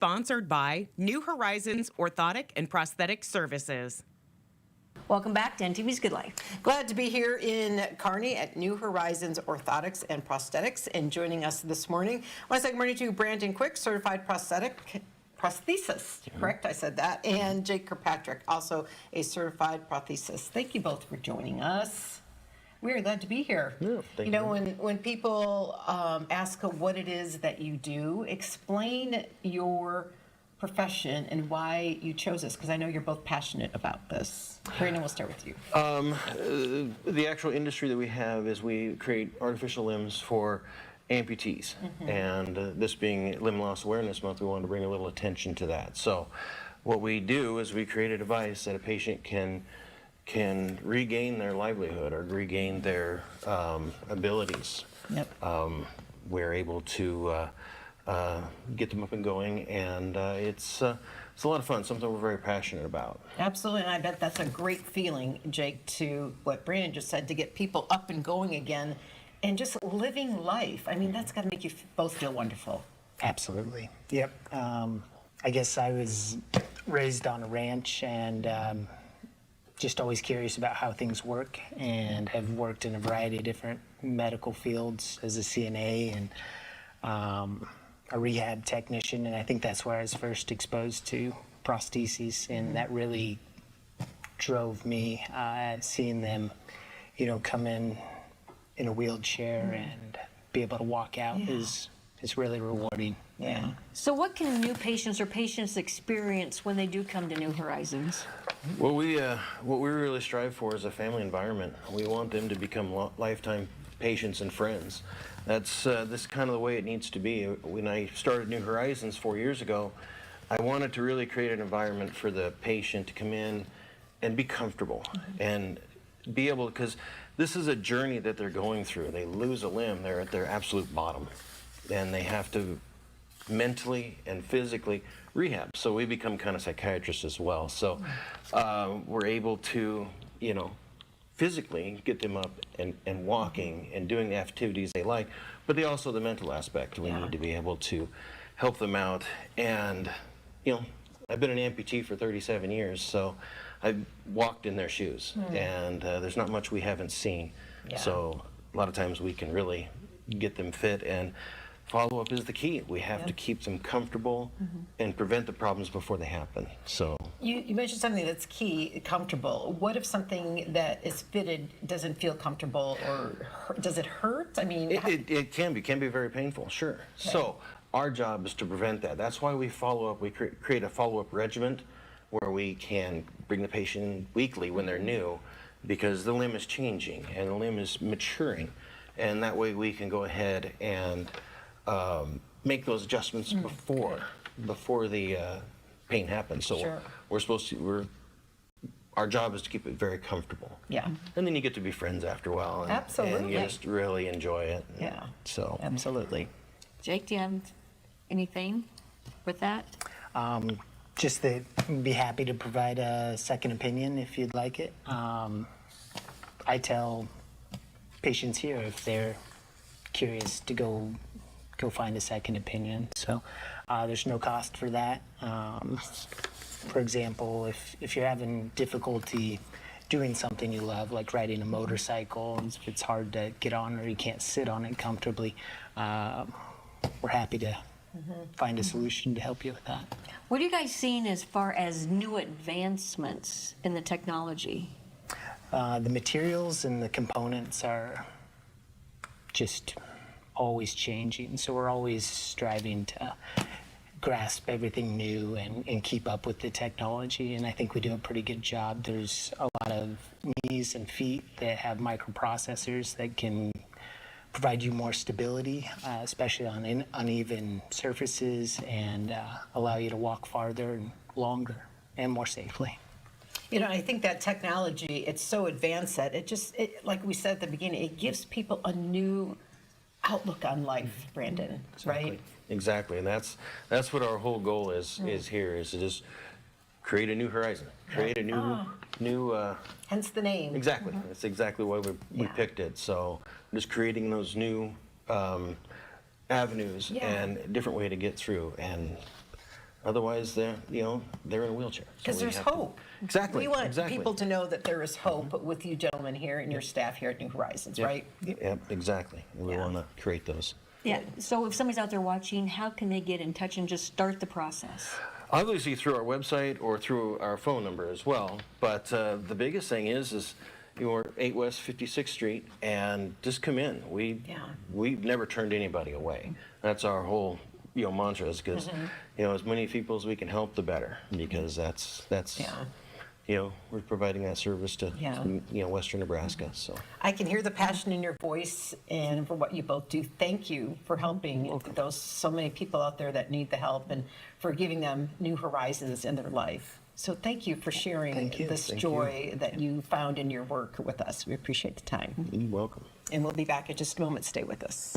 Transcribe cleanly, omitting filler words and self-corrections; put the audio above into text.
Sponsored by New Horizons Orthotic and Prosthetic Services. Welcome back to NTV's Good Life. Glad to be here in Kearney at New Horizons Orthotics and Prosthetics. And joining us this morning, I want to say good morning to Brandon Quick, certified prosthesis, correct? I said that. And Jake Kirkpatrick, also a certified prosthesis. Thank you both for joining us. We are glad to be here. Yeah, you know, when people ask what it is that you do, explain your profession and why you chose this, because I know you're both passionate about this. Brandon, we'll start with you. The actual industry that we have is we create artificial limbs for amputees. And this being Limb Loss Awareness Month, we wanted to bring a little attention to that. So what we do is we create a device that a patient can regain their livelihood or regain their abilities. We're able to get them up and going, and it's a lot of fun, something we're very passionate about. Absolutely, and I bet that's a great feeling, Jake, to what Brandon just said, to get people up and going again and just living life. I mean, that's got to make you both feel wonderful. Absolutely. Yep. I guess I was raised on a ranch and just always curious about how things work, and have worked in a variety of different medical fields as a CNA and a rehab technician, and I think that's where I was first exposed to prostheses, and that really drove me. Seeing them, you know, come in a wheelchair and be able to walk out is really rewarding. Yeah. So what can new patients or patients experience when they do come to New Horizons? Well, what we really strive for is a family environment. We want them to become lifetime patients and friends. That's this is kind of the way it needs to be. When I started New Horizons 4 years ago, I wanted to really create an environment for the patient to come in and be comfortable and be able, because this is a journey that they're going through. They lose a limb, they're at their absolute bottom, and they have to mentally and physically rehab. So we become kind of psychiatrists as well. So we're able to, you know, physically get them up and walking and doing the activities they like, but they also the mental aspect. We need to be able to help them out. And, you know, I've been an amputee for 37 years, so I've walked in their shoes, and there's not much we haven't seen. So a lot of times we can really get them fit, and follow-up is the key. We have to keep them comfortable and prevent the problems before they happen. So you mentioned something that's key, comfortable. What if something that is fitted doesn't feel comfortable, or does it hurt? I mean, it can be very painful, sure. Okay. So our job is to prevent that. That's why we follow up. We create a follow-up regimen where we can bring the patient in weekly when they're new, because the limb is changing and the limb is maturing, and that way we can go ahead and make those adjustments before the pain happens. So our job is to keep it very comfortable. Yeah. And then you get to be friends after a while. And, Absolutely. And you just really enjoy it. Yeah. So absolutely. Jake, do you have anything with that? Just that I'd be happy to provide a second opinion if you'd like it. I tell patients here if they're curious to go find a second opinion. So there's no cost for that. For example, if you're having difficulty doing something you love, like riding a motorcycle, and if it's hard to get on or you can't sit on it comfortably, we're happy to find a solution to help you with that. What are you guys seeing as far as new advancements in the technology? The materials and the components are just always changing, so we're always striving to grasp everything new and keep up with the technology, and I think we do a pretty good job. There's a lot of knees and feet that have microprocessors that can provide you more stability, especially on uneven surfaces, and allow you to walk farther and longer and more safely. You know, I think that technology, it's so advanced that it like we said at the beginning, it gives people a new outlook on life, Brandon, right? Exactly, and that's what our whole goal is here, is to just create a new horizon, create a new hence the name. Exactly, that's exactly why we picked it. So just creating those new avenues and a different way to get through, and Otherwise, they're in a wheelchair. So Because we there's have to- hope. Exactly. We want exactly. people to know that there is hope with you gentlemen here and your staff here at New Horizons, Yep. right? Yep, exactly. And we Yeah. want to create those. Yeah, so if somebody's out there watching, how can they get in touch and just start the process? Obviously through our website or through our phone number as well. But the biggest thing is we're 8 West 56th Street, and just come in. We've never turned anybody away. That's our whole mantra, is because as many people as we can help, the better, because that's we're providing that service to Western Nebraska. So I can hear the passion in your voice and for what you both do. Thank you for helping those so many people out there that need the help, and for giving them new horizons in their life. So thank you for sharing this joy that you found in your work with us. We appreciate the time. you're welcome. And we'll be back in just a moment. Stay with us.